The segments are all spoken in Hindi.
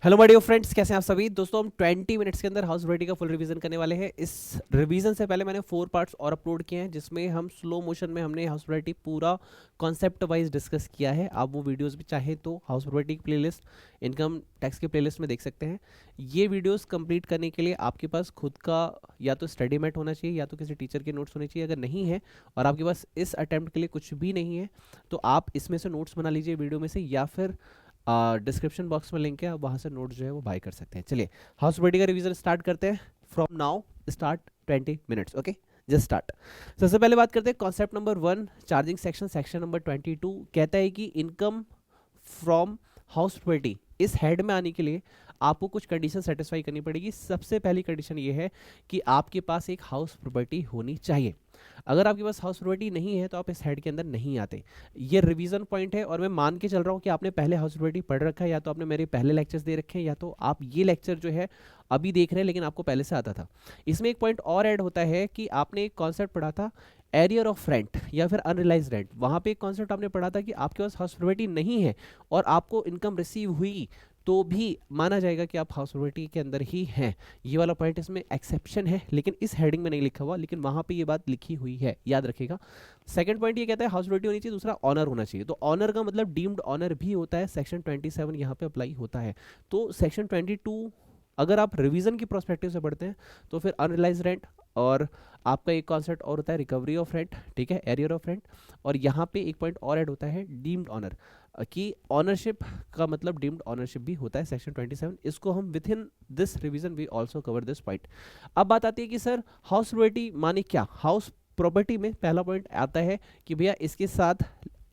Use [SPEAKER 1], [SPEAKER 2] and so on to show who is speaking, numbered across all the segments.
[SPEAKER 1] हेलो माय डियर फ्रेंड्स, कैसे हैं आप सभी दोस्तों। हम 20 मिनट्स के अंदर हाउस वैरायटी का फुल रिवीजन करने वाले हैं। इस रिवीजन से पहले मैंने 4 पार्ट्स और अपलोड किए हैं जिसमें हम स्लो मोशन में हमने हाउस वैरायटी पूरा कॉन्सेप्ट वाइज डिस्कस किया है। आप वो वीडियोस भी चाहे तो हाउस वैरायटी की प्लेलिस्ट, इनकम टैक्स की प्लेलिस्ट में देख सकते हैं। ये वीडियोस कंप्लीट करने के लिए आपके पास खुद का या तो स्टडी मेट होना चाहिए या तो किसी टीचर के नोट्स होने चाहिए। अगर नहीं है और आपके पास इस अटेम्प्ट के लिए कुछ भी नहीं है तो आप इसमें से नोट्स बना लीजिए वीडियो में से, या फिर डिस्क्रिप्शन बॉक्स में लिंक है, आप वहाँ से नोट्स जो है वो बाय कर सकते हैं। चलिए हाउस वैरायटी का रिवीजन स्टार्ट करते हैं। From now start 20 minutes. Okay, just start. सबसे पहले बात करते हैं concept number 1, charging section. Section number 22 कहता है कि इनकम फ्रॉम हाउस प्रॉपर्टी इस हेड में आने के लिए आपको कुछ कंडीशन सेटिस्फाई करनी पड़ेगी। सबसे पहली कंडीशन ये है कि आपके पास एक हाउस प्रॉपर्टी होनी चाहिए। अगर आपके पास हाउस प्रॉपर्टी नहीं है तो आप इस हेड के अंदर नहीं आते। ये रिवीजन पॉइंट है और मैं मान के चल रहा हूँ कि आपने पहले हाउस प्रॉपर्टी पढ़ रखा है, या तो आपने मेरे पहले लेक्चर्स दे रखे हैं, या तो आप ये लेक्चर जो है अभी देख रहे हैं लेकिन आपको पहले से आता था। इसमें एक पॉइंट और ऐड होता है कि आपने एक कॉन्सेप्ट पढ़ा था एरियर ऑफ रेंट या फिर अनरिलाइज रेंट। वहाँ पे एक कॉन्सेप्ट आपने पढ़ा था कि आपके पास हाउस प्रॉपर्टी नहीं है और आपको इनकम रिसीव हुई तो भी माना जाएगा कि आप हाउस प्रॉपर्टी के अंदर ही हैं। ये वाला पॉइंट इसमें एक्सेप्शन है, लेकिन इस हेडिंग में नहीं लिखा हुआ, लेकिन वहाँ पे ये बात लिखी हुई है, याद रखिएगा। सेकंड पॉइंट ये कहता है हाउस प्रॉपर्टी होनी चाहिए, दूसरा ऑनर होना चाहिए। तो ऑनर का मतलब डीम्ड ऑनर भी होता है। सेक्शन 27 यहाँ पे अप्लाई होता है। तो सेक्शन 22 अगर आप रिवीजन की प्रोस्पेक्टिव से पढ़ते हैं तो फिर अनरिलाइज रेंट, और आपका एक कॉन्सेप्ट और होता है रिकवरी ऑफ रेंट, ठीक है, एरियर ऑफ रेंट। और यहाँ पे एक पॉइंट और ऐड होता है डीम्ड ऑनर, कि ऑनरशिप का मतलब डीम्ड ऑनरशिप भी होता है। सेक्शन 27 इसको हम within this revision we also cover this point. अब बात आती है कि सर हाउस प्रॉपर्टी माने क्या। हाउस प्रॉपर्टी में पहला पॉइंट आता है कि भैया इसके साथ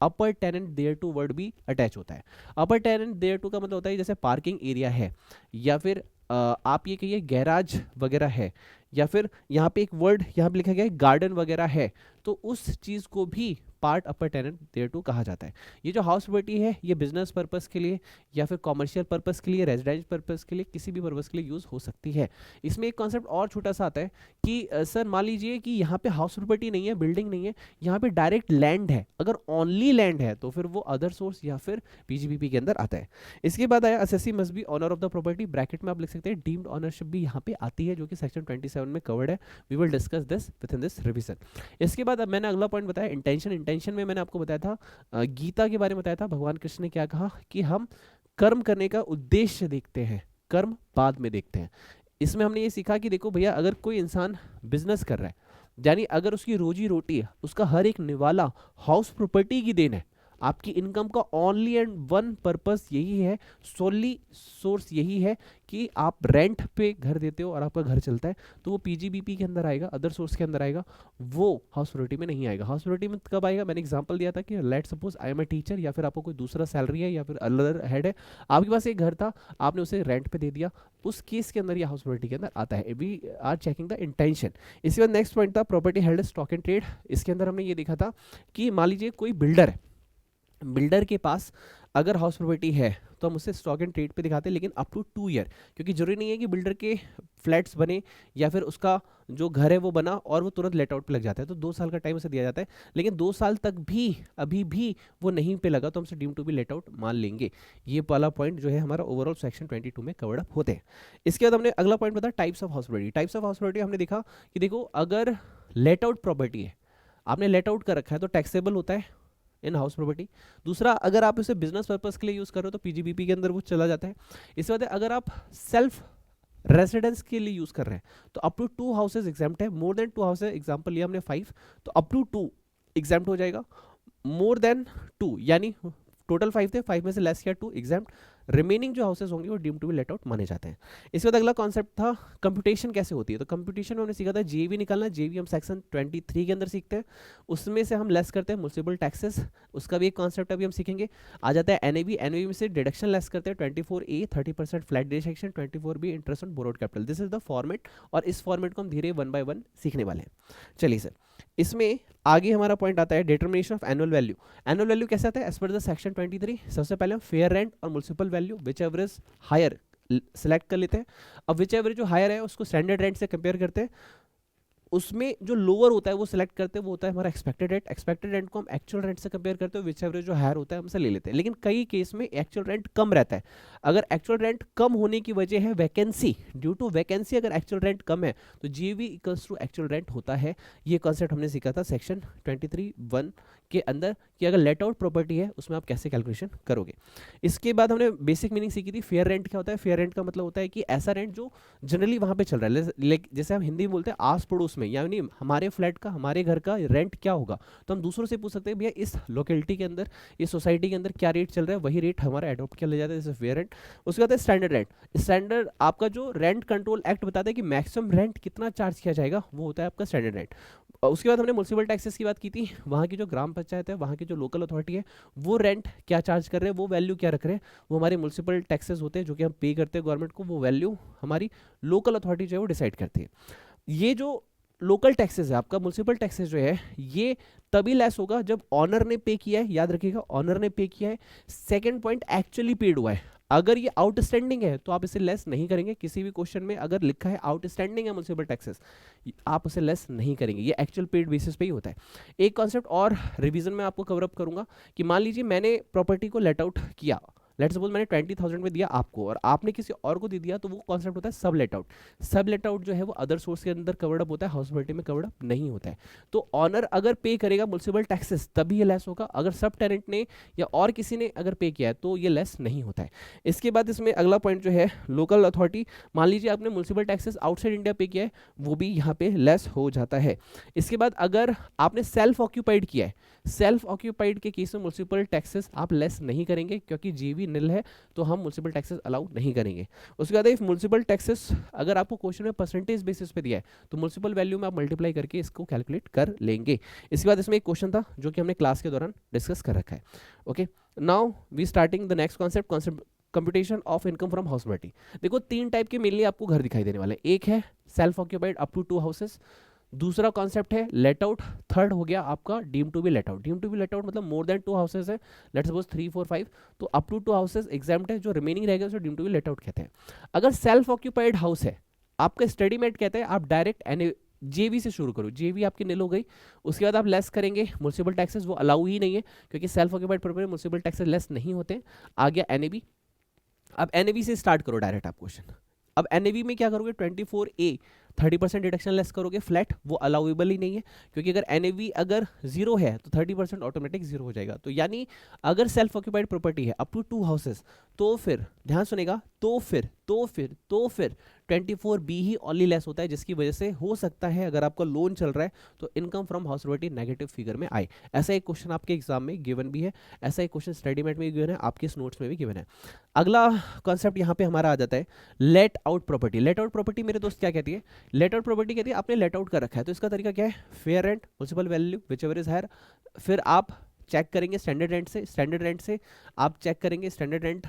[SPEAKER 1] अपर टेनेंट देयर टू वर्ड भी अटैच होता है। अपर टेनेंट देयर टू का मतलब होता है जैसे पार्किंग एरिया है, या फिर आप ये कहिए गैराज वगैरह है, या फिर यहाँ पे एक वर्ड यहाँ पे लिखा गया है गार्डन वगैरह है, तो उस चीज़ को भी part upper tenant thereto कहा जाता है। ये जो हाउस प्रॉपर्टी है ये बिजनेस पर्पस के लिए या फिर कॉमर्शियल पर्पस के लिए, रेजिडेंशियल पर्पस के लिए, किसी भी पर्पस के लिए यूज़ हो सकती है। इसमें एक कॉन्सेप्ट और छोटा सा आता है कि सर मान लीजिए कि यहाँ पे हाउस प्रॉपर्टी नहीं है, बिल्डिंग नहीं है, यहाँ पे डायरेक्ट लैंड है। अगर ओनली लैंड है तो फिर वो अदर सोर्स या फिर पीजीबीपी के अंदर आता है। इसके बाद आया assessee must be owner of the property, bracket में आप लिख सकते हैं डीम्ड ऑनरशिप भी यहाँ पे आती है जो कि सेक्शन 27 में कवर्ड है। We will discuss this within this revision. इसके बाद अब मैंने अगला पॉइंट बताया इंटेंशन। इंटेंशन में मैंने आपको बताया था गीता के बारे में बताया था। भगवान कृष्ण ने क्या कहा कि हम कर्म करने का उद्देश्य देखते हैं, कर्म बाद में देखते हैं। इसमें हमने ये सीखा कि देखो भैया, अगर कोई इंसान बिजनेस कर रहा है, यानी अगर उसकी रोजी रोटी है, उसका हर एक निवाला हाउस प्रॉपर्टी की देन है, आपकी इनकम का ओनली एंड वन पर्पस यही है, सोली सोर्स यही है कि आप रेंट पे घर देते हो और आपका घर चलता है, तो वो पीजीबीपी के अंदर आएगा, अदर सोर्स के अंदर आएगा, वो हाउस प्रॉपर्टी में नहीं आएगा। हाउस प्रॉपर्टी में कब आएगा, मैंने एग्जांपल दिया था कि let suppose I am a teacher, या फिर आपको कोई दूसरा सैलरी है या फिर अदर हेड है, आपके पास एक घर था, आपने उसे रेंट पे दे दिया, उस केस के अंदर ये हाउस प्रॉपर्टी के अंदर आता है। We are checking the intention. इसके बाद नेक्स्ट पॉइंट था property held stock and trade. इसके अंदर हमने ये देखा था कि मान लीजिए कोई बिल्डर है, बिल्डर के पास अगर हाउस प्रॉपर्टी है तो हम उसे स्टॉक एंड ट्रेड पे दिखाते हैं, लेकिन अप टू 2 ईयर, क्योंकि जरूरी नहीं है कि बिल्डर के फ्लैट्स बने या फिर उसका जो घर है वो बना और वो तुरंत लेट आउट पे लग जाता है, तो 2 साल का टाइम उसे दिया जाता है। लेकिन 2 साल तक भी अभी भी वो नहीं पे लगा तो हम उसे deem to be let out मान लेंगे। ये वाला पॉइंट जो है हमारा ओवरऑल सेक्शन 22 में कवर्ड अप होते हैं। इसके बाद हमने अगला पॉइंट बताया types of house property. Types of house property हमने देखा कि देखो अगर लेट आउट प्रॉपर्टी है, आपने लेट आउट कर रखा है, तो टैक्सेबल होता है इन हाउस प्रॉपर्टी। दूसरा, अगर आप इसे बिजनेस पर्पस के लिए यूज कर रहे हो तो पीजीबीपी के अंदर वो चला जाता है। इसके बाद अगर आप सेल्फ रेसिडेंस के लिए यूज कर रहे हैं तो अप टू 2 हाउसेज एग्जाम्प्ट है। मोर देन 2 हाउसेज, एग्जाम्पल लिया हमने 5, तो अप टू 2 एग्जाम्प्ट हो जाएगा। मोर देन 2 यानी टोटल 5 थे, 5 में से लेस किया 2 एग्जाम्प्ट, रिमेनिंग जो हाउसेज होंगे वो deem to be let out माने जाते हैं। इसके बाद अगला कॉन्सेप्ट था कंप्यूटेशन कैसे होती है। तो कंप्यूटेशन में हमने सीखा था जेवी निकालना। जेवी हम सेक्शन 23 के अंदर सीखते हैं, उसमें से हम लेस करते हैं म्युनिसिपल टैक्सेस, उसका भी एक कॉन्सेप्ट अभी हम सीखेंगे। आ जाता है एनएबी। एनएबी में से डिडक्शन लेस करते हैं 24A 30% flat deduction, 24B interest on borrowed capital. This is the format, और इस फॉर्मेट को हम धीरे 1 by 1 सीखने वाले हैं। चलिए सर, इसमें आगे हमारा पॉइंट आता है determination of annual value. Annual value कैसे आता है एज पर द सेक्शन 23। सबसे पहले हम फेयर रेंट और municipal value whichever is higher select कर लेते हैं। अब विच एवर जो हायर है उसको स्टैंडर्ड रेंट से कंपेयर करते हैं। उसमें जो लोअर होता है वो सिलेक्ट करते हैं, वो होता है हमारा एक्सपेक्टेड रेंट। एक्सपेक्टेड रेंट को हम एक्चुअल रेंट से कंपेयर करते हैं, विच एवरेज जो हायर होता है हमसे ले लेते हैं। लेकिन कई केस में एक्चुअल रेंट कम रहता है। अगर एक्चुअल रेंट कम होने की वजह है वैकेंसी, ड्यू टू वैकेंसी अगर एक्चुअल रेंट कम है तो GV equals to actual rent होता है। ये कॉन्सेप्ट हमने सीखा था सेक्शन 23(1) के अंदर कि अगर लेट आउट प्रॉपर्टी है उसमें आप कैसे कैलकुलेशन करोगे। इसके बाद हमने बेसिक मीनिंग सीखी थी फेयर रेंट क्या होता है। फेयर रेंट का मतलब होता है कि ऐसा रेंट जो जनरली वहां पे चल रहा है, जैसे हम हिंदी में बोलते हैं आस पड़ोस में, यानी हमारे फ्लैट का, हमारे घर का रेंट क्या होगा, तो हम दूसरों से पूछ सकते हैं भैया इस लोकेलिटी के अंदर, इस सोसाइटी के अंदर क्या रेट चल रहा है, वही रेट हमारा अडॉप्ट किया जाता है, जैसे फेयर रेंट। उसके बाद है स्टैंडर्ड रेंट। स्टैंडर्ड आपका जो रेंट कंट्रोल एक्ट बताता है कि मैक्सिमम रेंट कितना चार्ज किया जाएगा, वो होता है आपका स्टैंडर्ड रेंट। उसके बाद हमने म्युनिसिपल टैक्सेस की बात की थी, वहाँ की जो ग्राम पंचायत है, वहाँ की जो लोकल अथॉरिटी है, वो रेंट क्या चार्ज कर रहे हैं, वो वैल्यू क्या रख रहे हैं, वो हमारे म्युनिसिपल टैक्सेस होते हैं जो कि हम पे करते हैं गवर्नमेंट को, वो वैल्यू हमारी लोकल अथॉरिटी जो है वो डिसाइड करती है। ये जो लोकल टैक्सेस है आपका, म्युनिसिपल टैक्सेस जो है, ये तभी लेस होगा जब ऑनर ने पे किया है, याद रखिएगा ऑनर ने पे किया है। सेकंड पॉइंट एक्चुअली पेड हुआ है। अगर ये आउटस्टैंडिंग है तो आप इसे लेस नहीं करेंगे। किसी भी क्वेश्चन में अगर लिखा है आउटस्टैंडिंग है म्युनिसिपल टैक्सेस, आप उसे लेस नहीं करेंगे, ये एक्चुअल पेड बेसिस पे ही होता है। एक कॉन्सेप्ट और रिवीजन में आपको कवर अप करूंगा कि मान लीजिए मैंने प्रॉपर्टी को लेट आउट किया, लेट्स सपोज मैंने 20,000 में दिया आपको और आपने किसी और को दे दिया, तो वो कॉन्सेप्ट होता है सब लेट आउट। सब लेट आउट जो है वो अदर सोर्स के अंदर कवर्ड अप होता है, हाउसबिलिटी में कवर्ड अप नहीं होता है। तो ऑनर अगर पे करेगा म्युनिसिपल टैक्सेस तभी ये लेस होगा, अगर सब टेनेंट ने या और किसी ने अगर पे किया है तो ये लेस नहीं होता है। इसके बाद इसमें अगला पॉइंट जो है लोकल अथॉरिटी, मान लीजिए आपने म्युनिसिपल टैक्सेस आउटसाइड इंडिया पे किया है, वो भी यहाँ पे लेस हो जाता है। इसके बाद अगर आपने सेल्फ ऑक्यूपाइड किया है, सेल्फ ऑक्यूपाइड के केस में म्युनिसिपल टैक्सेस आप लेस नहीं करेंगे क्योंकि जीवी निल है, तो हम म्युनिसिपल टैक्सेस अलाउ नहीं करेंगे। उसके बाद इफ म्युनिसिपल टैक्सेस अगर आपको क्वेश्चन में परसेंटेज बेसिस पे दिया है तो म्युनिसिपल वैल्यू में आप मल्टीप्लाई करके इसको कैलकुलेट कर लेंगे। इसके बाद इसमें एक क्वेश्चन था जो कि हमने क्लास के दौरान डिस्कस कर रखा है। Okay, now we starting the next concept computation of income from housability. देखो 3 टाइप के मेनली आपको घर दिखाई देने वाले हैं। एक है self occupied up to 2 houses, दूसरा कॉन्सेप्ट है लेट आउट, थर्ड हो गया आपका deem to be let out. Deem to be let out मतलब मोर देन 2 हाउसेस है, लेट्स सपोज 3, 4, 5, तो अप टू 2 हाउसेस एग्जाम्प्ट है, जो रिमेनिंग रहेगा उसे deem to be let out कहते हैं। अगर सेल्फ ऑक्यूपाइड हाउस है, आपका स्टडी मेट कहते हैं आप डायरेक्ट जेवी से शुरू करो, जेवी आपकी निल हो गई, उसके बाद आप लेस करेंगे म्युनिसिपल टैक्सेस, वो अलाउ ही नहीं है क्योंकि self occupied property municipal taxes less नहीं होते। आ गया एनएबी, अब एनएबी से स्टार्ट करो डायरेक्ट आप क्वेश्चन। अब एनएबी में क्या करोगे, 24A 30% डिडक्शन लेस करोगे फ्लैट, वो अलाउेबल ही नहीं है क्योंकि अगर एनएवी अगर 0 है तो 30% ऑटोमेटिक 0 हो जाएगा। तो यानी अगर सेल्फ ऑक्यूपाइड प्रॉपर्टी है अप टू 2 हाउसेस, तो फिर ध्यान सुनेगा, तो फिर 24B ही ओनली लेस होता है, जिसकी वजह से हो सकता है अगर आपका लोन चल रहा है तो इनकम फ्रॉम हाउसबिलिटी नेगेटिव फिगर में आए। ऐसा एक क्वेश्चन आपके एग्जाम में गिवन भी है, ऐसा एक क्वेश्चन स्टडी मेट में भी गिवन है, आपके नोट्स में भी गिवन है। अगला कॉन्सेप्ट यहाँ पे हमारा आ जाता है let out property. Late out property मेरे दोस्त क्या कहती है, लेट आउट प्रॉपर्टी कहती है आपने लेट आउट कर रखा है तो इसका तरीका क्या है, fair rent municipal value whichever is higher, फिर आप चेक करेंगे स्टैंडर्ड रेंट से, स्टैंडर्ड रेंट से आप चेक करेंगे स्टैंडर्ड रेंट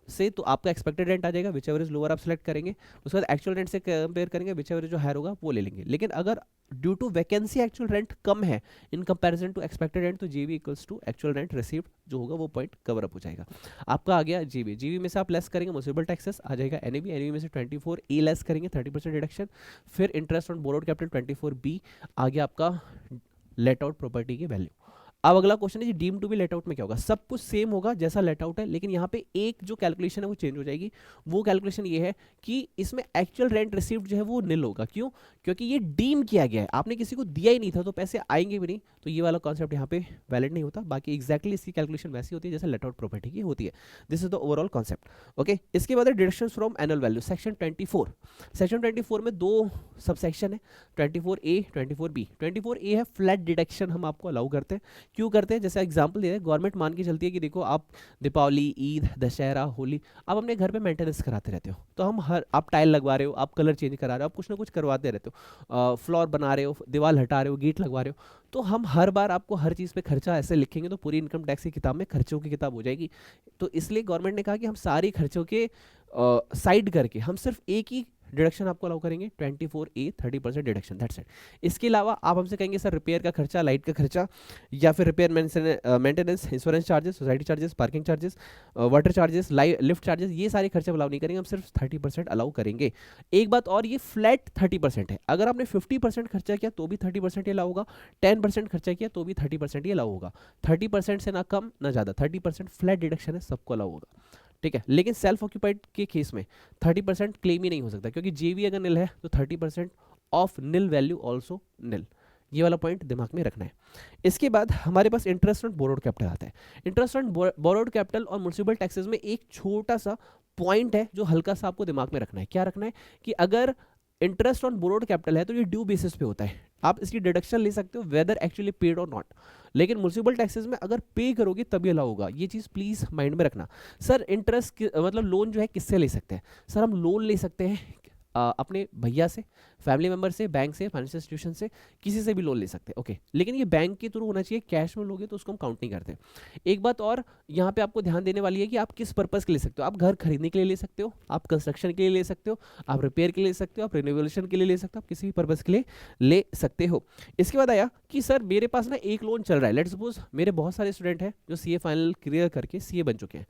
[SPEAKER 1] से तो आपका एक्सपेक्टेड रेंट आ जाएगा, विच एवर इज लोअर आप सेलेक्ट करेंगे, उसके बाद एक्चुअल रेंट से कंपेयर करेंगे, विच एवर जो हायर होगा वो ले लेंगे। लेकिन अगर due to vacancy actual rent कम है in comparison to expected rent, तो GV equals to actual rent received जो होगा वो पॉइंट कवर अप हो जाएगा। आपका आ गया जीवी, जीवी में से आप लेस करेंगे म्युनिसिपल टैक्सेस, आ जाएगा एनएबी, एनएबी में से 24A लेस करेंगे 30% डिडक्शन, फिर interest on borrowed capital 24B, आ गया आपका लेट आउट प्रॉपर्टी की वैल्यू। अब अगला क्वेश्चन है जी deem to be let out में क्या होगा, सब कुछ सेम होगा जैसा लेट आउट है, लेकिन यहाँ पे एक जो कैलकुलेशन है वो चेंज हो जाएगी। वो कैलकुलेशन ये है कि इसमें एक्चुअल रेंट रिसीव्ड जो है वो निल होगा। क्यों, क्योंकि ये डीम किया गया है, आपने किसी को दिया ही नहीं था तो पैसे आएंगे भी नहीं, तो ये वाला कॉन्सेप्ट यहाँ पे वैलिड नहीं होता। बाकी एक्जैक्टली इसकी कैलकुलेशन वैसी होती है जैसे लेट आउट प्रॉपर्टी की होती है। This is the overall concept. Okay, इसके बाद deductions from annual value section 24। Section 24 में 2 सब सेक्शन है, 24A 24B। 24A है फ्लैट डिडक्शन हम आपको अलाउ करते हैं। क्यों करते हैं, जैसे एग्जांपल दे रहे हैं, गवर्नमेंट मान के चलती है कि देखो आप दीपावली, ईद, दशहरा, होली आप अपने घर पे मेंटेनेंस कराते रहते हो, तो हम आप टाइल लगवा रहे हो, आप कलर चेंज करा रहे हो, आप कुछ ना कुछ करवाते रहते हो, फ्लोर बना रहे हो, दीवार हटा रहे हो, गेट लगवा रहे हो, तो हम हर बार आपको हर चीज़ पे खर्चा ऐसे लिखेंगे तो पूरी इनकम टैक्स की किताब में खर्चों की किताब हो जाएगी। तो इसलिए गवर्नमेंट ने कहा कि हम सारी खर्चों के साइड करके हम सिर्फ एक ही डिडक्शन आपको अलाउ करेंगे 24A 30% डिडक्शन, दैट्स इट। इसके अलावा आप हमसे कहेंगे सर रिपेयर का खर्चा, लाइट का खर्चा, या फिर repair maintenance, insurance charges, society charges, parking charges, water charges, lift charges, ये सारे खर्चे अलाउ नहीं करेंगे, हम सिर्फ 30% अलाउ करेंगे। एक बात और, ये फ्लैट 30% है। अगर आपने 50% खर्चा किया तो भी 30% ये अलाउ होगा, 10% खर्चा किया तो भी 30% ये अलाउ होगा। 30% से ना कम ना ज़्यादा, 30% फ्लैट डिडक्शन है, सबको अलाउ होगा, ठीक है। लेकिन सेल्फ ऑक्यूपाइड के केस में 30% क्लेम ही नहीं हो सकता, क्योंकि जेवी अगर निल है तो 30% ऑफ निल वैल्यू ऑल्सो निल। ये वाला पॉइंट दिमाग में रखना है। इसके बाद हमारे पास इंटरेस्ट ऑन बोरोड कैपिटल आता है। इंटरेस्ट ऑन बोरोड कैपिटल और म्युनिसिपल टैक्सेस में एक छोटा सा पॉइंट है जो हल्का सा आपको दिमाग में रखना है। क्या रखना है कि अगर इंटरेस्ट ऑन बोरोड कैपिटल है तो ये ड्यू बेसिस पे होता है, आप इसकी डिडक्शन ले सकते हो वेदर एक्चुअली पेड और नॉट। लेकिन म्युनिसिपल टैक्सेस में अगर पे करोगे तभी अलाउ होगा, ये चीज़ प्लीज़ माइंड में रखना। सर इंटरेस्ट मतलब लोन जो है किससे ले सकते हैं? सर हम लोन ले सकते हैं अपने भैया से, फैमिली मेंबर से, बैंक से, फाइनेंशियल इंस्टीट्यूशन से, किसी से भी लोन ले सकते हैं, ओके। लेकिन ये बैंक के थ्रू होना चाहिए, कैश में लोगे तो उसको हम काउंट नहीं करते। एक बात और यहाँ पे आपको ध्यान देने वाली है कि आप किस पर्पज़ के ले सकते हो। आप घर खरीदने के लिए ले सकते हो, आप कंस्ट्रक्शन के लिए ले सकते हो, आप रिपेयर के लिए ले सकते हो, आप रिनोवेशन के लिए ले सकते हो, आप किसी भी पर्पज़ के लिए ले सकते हो। इसके बाद आया कि सर मेरे पास ना एक लोन चल रहा है। लेट्स सपोज मेरे बहुत सारे स्टूडेंट हैं जो सीए फाइनल क्लियर करके सीए बन चुके हैं।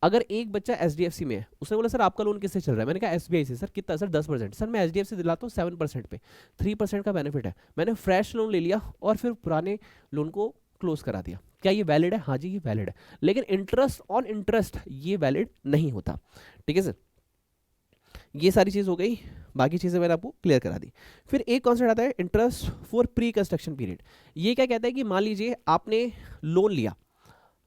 [SPEAKER 1] अगर एक बच्चा एचडीएफसी में है, उसने बोला सर आपका लोन किससे चल रहा है? मैंने कहा एसबीआई से। सर कितना? सर 10%। सर मैं एचडीएफसी दिलाता हूँ 7% पे, 3% का बेनिफिट है। मैंने फ्रेश लोन ले लिया और फिर पुराने लोन को क्लोज करा दिया। क्या ये वैलिड है? हाँ जी ये वैलिड है। लेकिन इंटरेस्ट ऑन इंटरेस्ट ये वैलिड नहीं होता, ठीक है सर। ये सारी चीज़ हो गई, बाकी चीज़ें मैंने आपको क्लियर करा दी। फिर एक कॉन्सेप्ट आता है interest for pre construction period. ये क्या कहता है कि मान लीजिए आपने लोन लिया,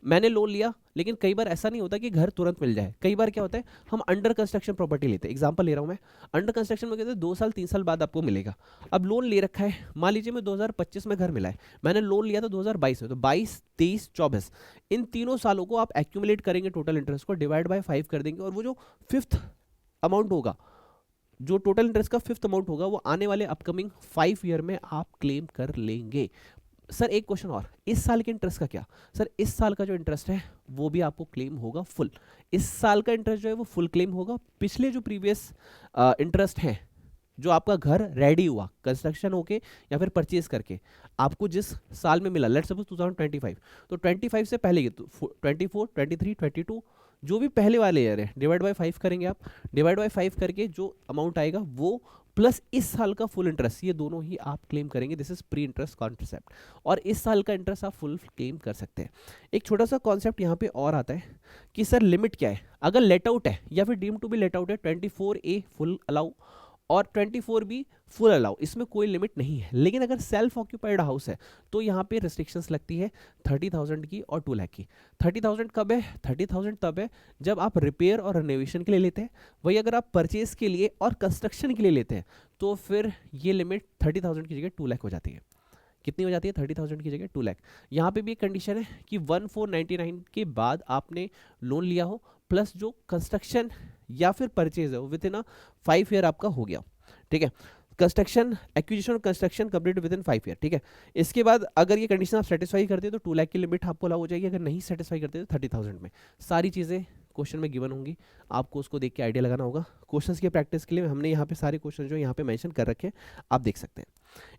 [SPEAKER 1] मैंने लोन लिया, लेकिन कई बार ऐसा नहीं होता कि घर तुरंत मिल जाए। कई बार क्या होता है हम अंडर कंस्ट्रक्शन प्रॉपर्टी लेते हैं। एग्जांपल ले रहा हूं मैं, अंडर कंस्ट्रक्शन में कहते हैं 2 साल 3 साल बाद आपको मिलेगा। अब लोन ले रखा है, मान लीजिए मैं 2025 में घर मिला है, मैंने लोन लिया था 2022 में, तो 22, 23, 24 इन तीनों सालों को आप एक्यूमुलेट करेंगे, टोटल इंटरेस्ट को डिवाइड बाय 5 कर देंगे, और वो जो फिफ्थ अमाउंट होगा, जो टोटल इंटरेस्ट का फिफ्थ अमाउंट होगा, वो आने वाले अपकमिंग 5 ईयर में आप क्लेम कर लेंगे। सर एक क्वेश्चन और, इस साल के इंटरेस्ट का क्या? सर इस साल का जो इंटरेस्ट है वो भी आपको क्लेम होगा फुल। इस साल का इंटरेस्ट जो है वो फुल क्लेम होगा। पिछले जो प्रीवियस इंटरेस्ट है, जो आपका घर रेडी हुआ कंस्ट्रक्शन होके या फिर परचेज करके आपको जिस साल में मिला, लेट्स सपोज 2025, तो 25 से पहले तो 24, 23, 22 जो भी पहले वाले ईयर है, डिवाइड बाय 5 करेंगे आप, डिवाइड बाय 5 करके जो अमाउंट आएगा वो प्लस इस साल का फुल इंटरेस्ट, ये दोनों ही आप क्लेम करेंगे। This is pre interest concept, और इस साल का इंटरेस्ट आप फुल क्लेम कर सकते हैं। एक छोटा सा कॉन्सेप्ट यहाँ पे और आता है कि सर लिमिट क्या है? अगर लेट आउट है या फिर deem to be let out है, 24A फुल अलाउ और 24B फुल अलाउ, इसमें कोई लिमिट नहीं है। लेकिन अगर सेल्फ ऑक्यूपाइड हाउस है तो यहाँ पे रिस्ट्रिक्शंस लगती है 30,000 की और 2 लाख की। 30,000 कब है? 30,000 तब है जब आप रिपेयर और रिनोवेशन के लिए लेते हैं। वही अगर आप परचेज के लिए और कंस्ट्रक्शन के लिए लेते हैं तो फिर ये लिमिट 30,000 की जगह 2 लाख हो जाती है। कितनी हो जाती है? 30,000 की जगह 2 लाख। यहाँ पे भी एक कंडीशन है कि 1499 के बाद आपने लोन लिया हो, प्लस जो कंस्ट्रक्शन या फिर परचेज है वो विद इन अ 5 ईयर आपका हो गया, ठीक है। कंस्ट्रक्शन एक्विजिशन और construction complete with in 5 year, ठीक है। इसके बाद अगर ये कंडीशन आप सेटिस्फाई करते हो तो 2 लाख की लिमिट आपको अलाउ हो जाएगी। अगर नहीं सेटिस्फाई करते तो 30,000 में। सारी चीज़ें क्वेश्चन में गिवन होंगी, आपको उसको देख के आइडिया लगाना होगा। क्वेश्चंस की प्रैक्टिस के लिए हमने यहाँ पे सारे क्वेश्चन जो यहाँ पे मेंशन कर रखे हैं, आप देख सकते हैं।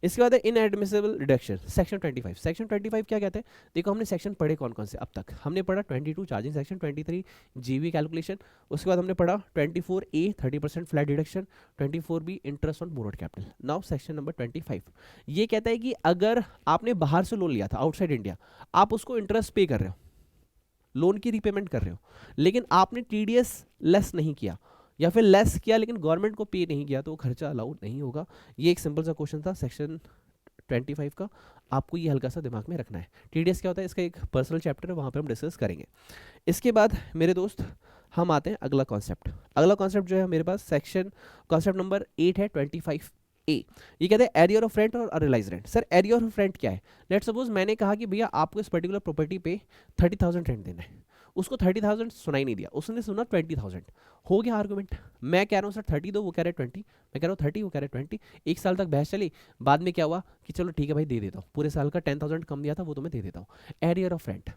[SPEAKER 1] इसके बाद है इनएडमिसिबल डिडक्शन, सेक्शन 25। सेक्शन 25 क्या कहते हैं? देखो हमने सेक्शन पढ़े कौन कौन से अब तक। हमने पढ़ा 22 चार्जिंग सेक्शन, 23 जीवी कैलकुलेशन, उसके बाद हमने पढ़ा 24A 30% flat deduction, 24B interest on borrowed capital. Now section number 25 ये कहता है कि अगर आपने बाहर से लोन लिया था आउटसाइड इंडिया, आप उसको इंटरेस्ट पे कर रहे हो, लोन की रीपेमेंट कर रहे हो, लेकिन आपने टीडीएस लेस नहीं किया या फिर लेस किया लेकिन गवर्नमेंट को पे नहीं किया, तो वो खर्चा अलाउ नहीं होगा। ये एक सिंपल सा क्वेश्चन था सेक्शन 25 का, आपको ये हल्का सा दिमाग में रखना है। टीडीएस क्या होता है इसका एक पर्सनल चैप्टर है, वहाँ पे हम डिस्कस करेंगे। इसके बाद मेरे दोस्त हम आते हैं अगला कॉन्सेप्ट। अगला कॉन्सेप्ट जो है मेरे पास सेक्शन कॉन्सेप्ट नंबर 8 है 25A। ये कहते हैं एरियर ऑफ रेंट और unrealised rent. Sir arrear of rent क्या है? लेट्स सपोज मैंने कहा कि भैया आपको इस पर्टिकुलर प्रॉपर्टी पे 30,000 रेंट देना है, उसको 30,000 सुनाई नहीं दिया, उसने सुना 20,000। हो गया आर्गुमेंट, मैं कह रहा हूँ सर 30 दो, वो कह रहे 20, मैं कह रहा हूँ 30, वो कह रहे 20। एक साल तक बहस चली, बाद में क्या हुआ कि चलो ठीक है भाई दे देता हूँ, पूरे साल का 10,000 कम दिया था वो तो मैं दे देता हूँ। Arrear of rent.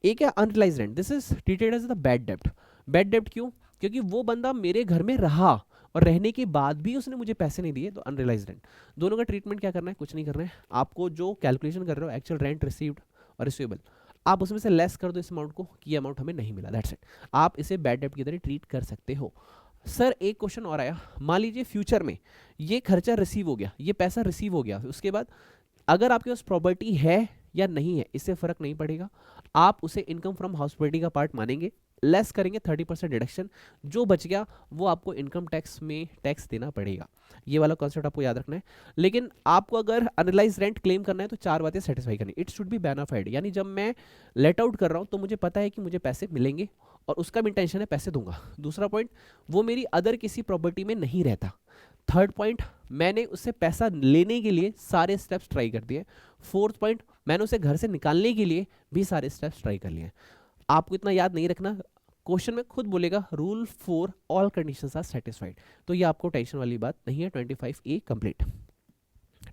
[SPEAKER 1] एक है unrealised rent, this is treated as the bad डेब्ट। बैड डेब्ट क्यों? क्योंकि वो बंदा मेरे घर में रहा और रहने के बाद भी उसने मुझे पैसे नहीं दिए तो अनरियलाइज्ड रेंट। दोनों का ट्रीटमेंट क्या करना है, कुछ नहीं करना है, आपको जो कैलकुलेशन कर रहे हो एक्चुअल रेंट रिसीव्ड और रिसीवेबल, आप उसमें से लेस कर दो इस अमाउंट को कि अमाउंट हमें नहीं मिला, दैट्स इट। आप इसे बैड डेब्ट की तरह ट्रीट कर सकते हो। सर एक क्वेश्चन और आया, मान लीजिए फ्यूचर में ये खर्चा रिसीव हो गया, ये पैसा रिसीव हो गया, उसके बाद अगर आपके पास प्रॉपर्टी है या नहीं है इससे फर्क नहीं पड़ेगा, आप उसे इनकम फ्रॉम हाउस प्रॉपर्टी का पार्ट मानेंगे, लेस करेंगे 30% डिडक्शन, जो बच गया वो आपको इनकम टैक्स में टैक्स देना पड़ेगा। ये वाला कॉन्सेप्ट आपको याद रखना है। लेकिन आपको अगर अनलाइज रेंट क्लेम करना है तो 4 बातें सेटिस्फाई करनी, इट शुड बी बेनाफाइड, यानी जब मैं लेट आउट कर रहा हूं तो मुझे पता है कि मुझे पैसे मिलेंगे और उसका भी इंटेंशन है पैसे दूंगा। दूसरा पॉइंट, वो मेरी अदर किसी प्रॉपर्टी में नहीं रहता। थर्ड पॉइंट, मैंने उससे पैसा लेने के लिए सारे स्टेप्स ट्राई कर दिए। फोर्थ पॉइंट, मैंने उसे घर से निकालने के लिए भी सारे स्टेप्स ट्राई कर लिए। आपको इतना याद नहीं रखना, क्वेश्चन में खुद बोलेगा rule 4 all conditions are satisfied, तो ये आपको टेंशन वाली बात नहीं है। 25A कंप्लीट,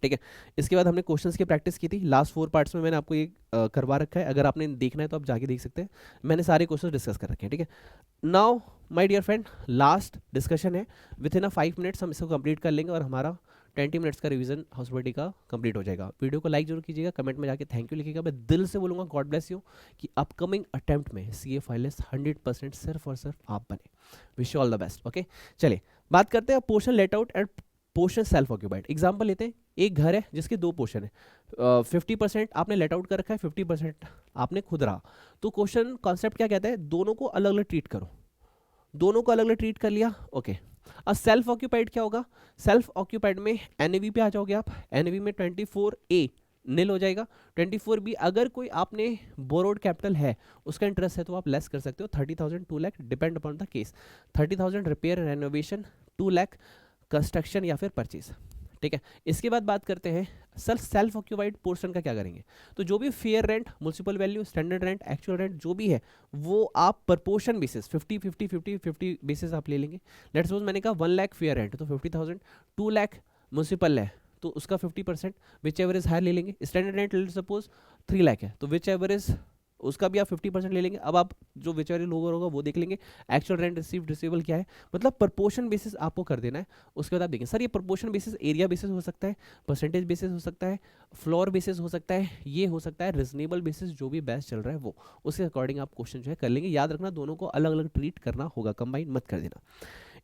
[SPEAKER 1] ठीक है। इसके बाद हमने क्वेश्चंस की प्रैक्टिस की थी, लास्ट 4 पार्ट्स में मैंने आपको ये करवा रखा है, अगर आपने देखना है तो आप जाके देख सकते हैं, मैंने सारे क्वेश्चंस डिस्कस कर रखे हैं, ठीक है। Now my dear friend, last discussion है, विद इन 5 मिनट्स हम इसको कंप्लीट कर लेंगे और हमारा 20 मिनट्स का रिवीजन हाउस प्रॉपर्टी का कंप्लीट हो जाएगा। वीडियो को लाइक जरूर कीजिएगा, कमेंट में जाके थैंक यू लिखिएगा, मैं दिल से बोलूँगा गॉड ब्लेस यू कि अपकमिंग अटेम्प्ट में CA फाइलेस 100% सिर्फ और सिर्फ आप बने। Wish you all the best, okay. चलिए बात करते हैं portion let out end portion self occupied. Example लेते हैं, एक घर है जिसके 2 पोर्शन है, 50% आपने लेट आउट कर रखा है, 50% आपने खुद रहा, तो क्वेश्चन कॉन्सेप्ट क्या कहता है, दोनों को अलग अलग ट्रीट करो। दोनों को अलग अलग ट्रीट कर लिया, ओके। अब सेल्फ ऑक्यूपाइड क्या होगा, सेल्फ ऑक्यूपाइड में NAV पे आ जाओगे आप, NAV में 24A नील हो जाएगा, 24B अगर कोई आपने बोरोड कैपिटल है उसका इंटरेस्ट है तो आप लेस कर सकते हो, 30,000 2 lakh depend upon the case, 30,000 repair renovation, 2 lakh construction या फिर परचेज, ठीक है। इसके बाद बात करते हैं सर सेल्फ ऑक्यूपाइड पोर्शन का क्या करेंगे, तो जो भी fair rent, municipal value, standard rent, actual rent जो भी है वो आप प्रपोर्शन बेसिस 50-50-50-50 बेसिस आप ले लेंगे। लेट्स सपोज मैंने कहा 1 लाख फेयर रेंट तो 50,000, 2 लाख म्युनिसिपल है तो उसका 50%, विच एवर इज हायर ले लेंगे। Standard rent let's suppose 3 lakh है तो विच एवर इज उसका भी आप 50% ले लेंगे। अब आप जो विचेवर लोअर होगा वो देख लेंगे, एक्चुअल रेंट रिसीव्ड रिसीवेबल क्या है, मतलब प्रपोर्शन बेसिस आपको कर देना है। उसके बाद आप देखें सर ये प्रपोर्शन बेसिस एरिया बेसिस हो सकता है, परसेंटेज बेसिस हो सकता है, फ्लोर बेसिस हो सकता है, ये हो सकता है रीजनेबल बेसिस, जो भी बेस्ट चल रहा है वो उसके अकॉर्डिंग आप क्वेश्चन जो है कर लेंगे। याद रखना दोनों को अलग अलग ट्रीट करना होगा, कंबाइन मत कर देना।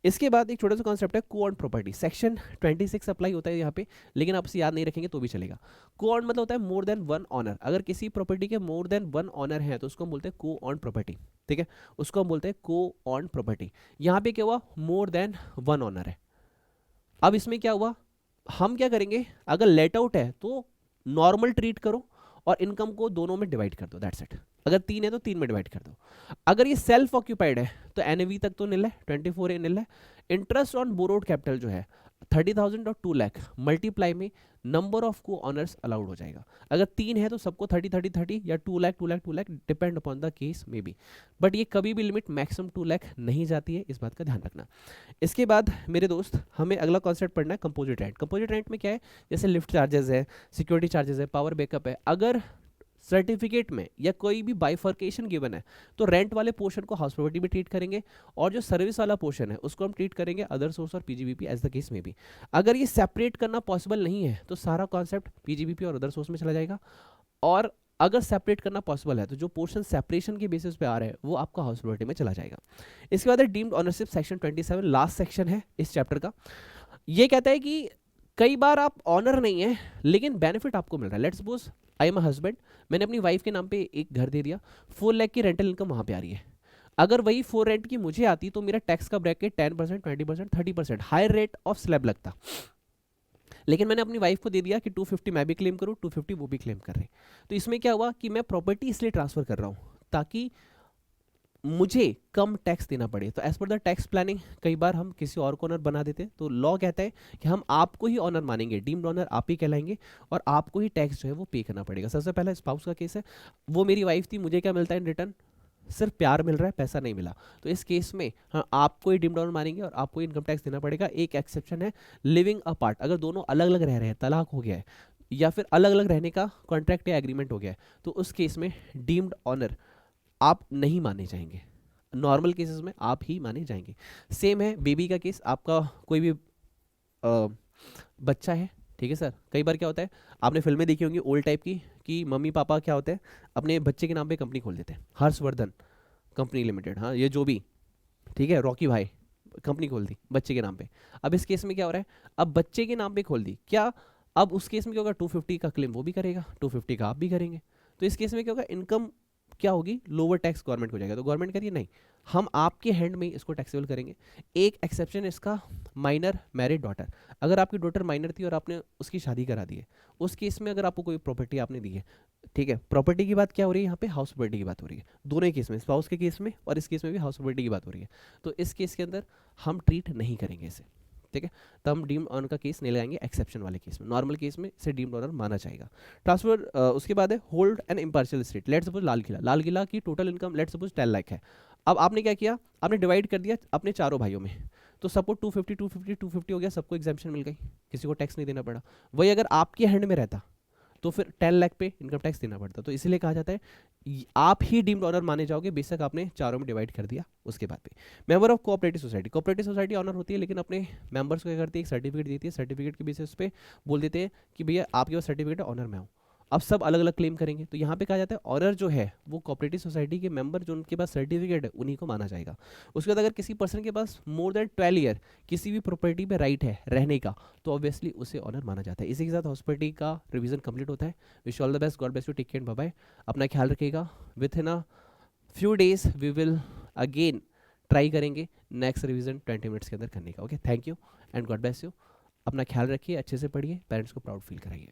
[SPEAKER 1] इसके बाद एक छोटा सा कॉन्सेप्ट है को ऑन प्रॉपर्टी, सेक्शन 26 अप्लाई होता है यहाँ पे, लेकिन आप इसे याद नहीं रखेंगे तो भी चलेगा। को ऑन मतलब होता है मोर देन 1 ऑनर, अगर किसी प्रॉपर्टी के मोर देन 1 ऑनर है तो उसको हम बोलते हैं को ऑन प्रॉपर्टी, ठीक है, उसको हम बोलते हैं को ऑन प्रॉपर्टी। यहाँ पे क्या हुआ, मोर देन 1 ऑनर है। अब इसमें क्या हुआ, हम क्या करेंगे, अगर लेट आउट है तो नॉर्मल ट्रीट करो और इनकम को दोनों में डिवाइड कर दो, दैट्स इट। अगर 3 है तो 3 में डिवाइड कर दो। अगर ये सेल्फ ऑक्यूपाइड है तो NAV तक तो नील है, 24A नील है। इंटरेस्ट ऑन बोरोड कैपिटल जो है 30,000 और 2 लाख मल्टीप्लाई में नंबर ऑफ को ऑनर्स अलाउड हो जाएगा। अगर 3 है तो सबको 30-30-30 या 2 lakh 2 lakh 2 lakh depend upon the case में भी, बट ये कभी भी लिमिट मैक्सिमम 2 लाख नहीं जाती है, इस बात का ध्यान रखना। इसके बाद मेरे दोस्त हमें अगला कॉन्सेप्ट पढ़ना है कंपोजिट रेंट। कंपोजिट रेंट में क्या है, जैसे लिफ्ट चार्जेस है, सिक्योरिटी चार्जेस है, पावर बैकअप है। अगर सर्टिफिकेट में या कोई भी बाइफर्केशन गिवन है तो रेंट वाले पोर्शन को हाउस प्रॉपर्टी में ट्रीट करेंगे और जो सर्विस वाला पोर्शन है उसको हम ट्रीट करेंगे अदर सोर्स और PGBP एज द केस में भी। अगर ये सेपरेट करना पॉसिबल नहीं है तो सारा कॉन्सेप्ट PGBP और अदर सोर्स में चला जाएगा, और अगर सेपरेट करना पॉसिबल है तो जो पोर्शन सेपरेशन के बेसिस पे आ रहा है वो आपका हाउस प्रॉपर्टी में चला जाएगा। इसके बाद deemed ownership section 27, last section है इस चैप्टर का। ये कहता है कि कई बार आप ऑनर नहीं है लेकिन बेनिफिट आपको मिल रहा है। Let's suppose I am a husband, मैंने अपनी वाइफ के नाम पे एक घर दे दिया, 4 लाख की रेंटल इनकम वहां पे आ रही है। अगर वही 4 रेंट की मुझे आती तो मेरा टैक्स का bracket 10%, 20%, 30% higher rate of slab लगता, लेकिन मैंने अपनी वाइफ को दे दिया कि 250 मैं भी क्लेम करूँ, 250 वो भी क्लेम कर रहे। तो इसमें क्या हुआ कि मैं प्रॉपर्टी इसलिए ट्रांसफर कर रहा हूँ ताकि मुझे कम टैक्स देना पड़े। तो as per the tax planning कई बार हम किसी और को ऑनर बना देते हैं, तो लॉ कहता है कि हम आपको ही ऑनर मानेंगे, डीम्ड ऑनर आप ही कहलाएंगे और आपको ही टैक्स जो है वो पे करना पड़ेगा। सबसे पहला स्पाउस का केस है, वो मेरी वाइफ थी, मुझे क्या मिलता है इन रिटर्न, सिर्फ प्यार मिल रहा है, पैसा नहीं मिला, तो इस केस में हाँ आपको ही डीम्ड ऑनर मानेंगे और आपको इनकम टैक्स देना पड़ेगा। एक एक्सेप्शन है लिविंग अपार्ट, अगर दोनों अलग अलग रह रहे हैं, तलाक हो गया है या फिर अलग अलग रहने का कॉन्ट्रैक्ट या एग्रीमेंट हो गया है, तो उस केस में डीम्ड ऑनर आप नहीं माने जाएंगे। नॉर्मल केसेस में आप ही माने जाएंगे। सेम है बेबी का केस, आपका कोई भी अ, बच्चा है, ठीक है सर। कई बार क्या होता है, आपने फिल्में देखी होंगी ओल्ड टाइप की, कि मम्मी पापा क्या होते हैं अपने बच्चे के नाम पे कंपनी खोल देते हैं, हर्षवर्धन कंपनी लिमिटेड, हाँ ये जो भी, ठीक है, रॉकी भाई कंपनी खोल दी बच्चे के नाम पे। अब इस केस में क्या हो रहा है, अब बच्चे के नाम पे खोल दी क्या, अब उस केस में क्या होगा, 250 का क्लेम वो भी करेगा, 250 का आप भी करेंगे। तो इस केस में क्या होगा, इनकम क्या होगी, लोअर टैक्स गवर्नमेंट को जाएगा। तो गवर्नमेंट करिए नहीं, हम आपके हैंड में ही इसको टैक्सेबल करेंगे। एक एक्सेप्शन इसका, माइनर मैरिड डॉटर, अगर आपकी डॉटर माइनर थी और आपने उसकी शादी करा दी है, उस केस में अगर आपको कोई प्रॉपर्टी आपने दी है, ठीक है, प्रॉपर्टी की बात क्या हो रही है यहाँ पे, हाउस प्रॉपर्टी की बात हो रही है, दोनों ही केस में, स्पाउस के केस में और इस केस में भी हाउस प्रॉपर्टी की बात हो रही है। तो इस केस के अंदर हम ट्रीट नहीं करेंगे इसे, ठीक है। तो हम डीम्ड ऑनर का केस नहीं लगाएंगे एक्सेप्शन वाले केस में, नॉर्मल केस में इसे डीम्ड ऑनर माना जाएगा। ट्रांसफर उसके बाद है hold and impartial state. Let suppose Lal Qila की total income let suppose 10 lakh है। अब आपने क्या किया, आपने डिवाइड कर दिया अपने चारों भाइयों में, तो सपोज 250 हो गया, सबको एग्जाम्पशन मिल गई, किसी को टैक्स नहीं देना पड़ा। वही अगर आपके हैंड में रहता तो फिर 10 लाख पे इनकम टैक्स देना पड़ता। तो इसीलिए कहा जाता है आप ही डीम्ड ऑनर माने जाओगे, बेशक आपने चारों में डिवाइड कर दिया उसके बाद पे। Member of cooperative society owner होती है, लेकिन अपने मेंबर्स को क्या करती है, एक सर्टिफिकेट देती है, सर्टिफिकेट के बेसिस पे बोल देते हैं कि भैया आपके पास सर्टिफिकेट है, ऑनर मैं हूँ। अब सब अलग अलग क्लेम करेंगे, तो यहाँ पे कहा जाता है ऑनर जो है वो कोऑपरेटिव सोसाइटी के मेंबर जो उनके पास सर्टिफिकेट है उन्हीं को माना जाएगा। उसके बाद अगर किसी पर्सन के पास मोर देन 12 ईयर किसी भी प्रॉपर्टी पे राइट है रहने का, तो ऑब्वियसली उसे ऑनर माना जाता है। इसी के साथ हॉस्पिटलिटी का रिवीजन कंप्लीट होता है। Wish all the best, God bless you, take care, bye bye, अपना ख्याल रखिएगा। Within a few days we will again try करेंगे नेक्स्ट रिवीजन 20 मिनट्स के अंदर करने का। Okay, thank you and God bless you. अपना ख्याल रखिए, अच्छे से पढ़िए, पेरेंट्स को प्राउड फील कराइए।